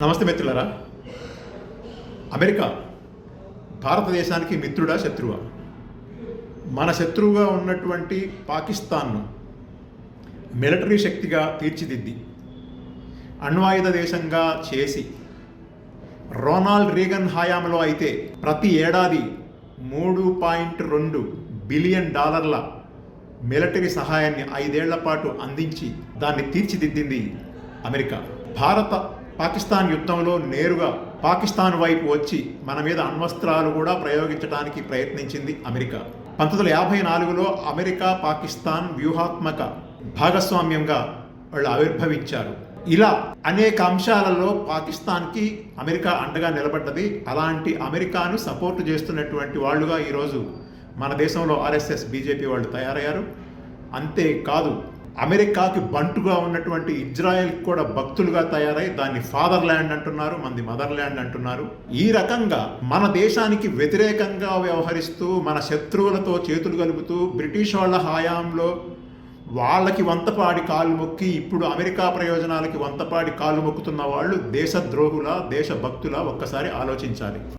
నమస్తే మిత్రులారా. అమెరికా భారతదేశానికి మిత్రుడా శత్రువా? మన శత్రువుగా ఉన్నటువంటి పాకిస్తాన్ను మిలిటరీ శక్తిగా తీర్చిదిద్ది అణ్వాయుధ దేశంగా చేసి రొనాల్డ్ రీగన్ హయాంలో అయితే ప్రతి ఏడాది $3.2 బిలియన్ మిలిటరీ సహాయాన్ని 5 ఏళ్ల పాటు అందించి దాన్ని తీర్చిదిద్దింది అమెరికా. పాకిస్తాన్ యుద్ధంలో నేరుగా పాకిస్తాన్ వైపు వచ్చి మన మీద అణ్వస్త్రాలు కూడా ప్రయోగించడానికి ప్రయత్నించింది అమెరికా. 1954లో అమెరికా పాకిస్తాన్ వ్యూహాత్మక భాగస్వామ్యంగా వాళ్ళు ఆవిర్భవించారు. ఇలా అనేక అంశాలలో పాకిస్తాన్కి అమెరికా అండగా నిలబడ్డది. అలాంటి అమెరికాను సపోర్ట్ చేస్తున్నటువంటి వాళ్ళుగా ఈరోజు మన దేశంలో ఆర్ఎస్ఎస్ బీజేపీ వాళ్ళు తయారయ్యారు. అంతేకాదు, అమెరికాకి బంటుగా ఉన్నటువంటి ఇజ్రాయెల్కి కూడా భక్తులుగా తయారై దాన్ని ఫాదర్ ల్యాండ్ అంటున్నారు, మంది మదర్ ల్యాండ్ అంటున్నారు. ఈ రకంగా మన దేశానికి వ్యతిరేకంగా వ్యవహరిస్తూ మన శత్రువులతో చేతులు కలుపుతూ బ్రిటిష్ వాళ్ళ హయాంలో వాళ్ళకి వంతపాడి కాలు మొక్కి ఇప్పుడు అమెరికా ప్రయోజనాలకి వంతపాడి కాలు మొక్కుతున్న వాళ్ళు దేశద్రోహుల, దేశభక్తుల ఒక్కసారి ఆలోచించాలి.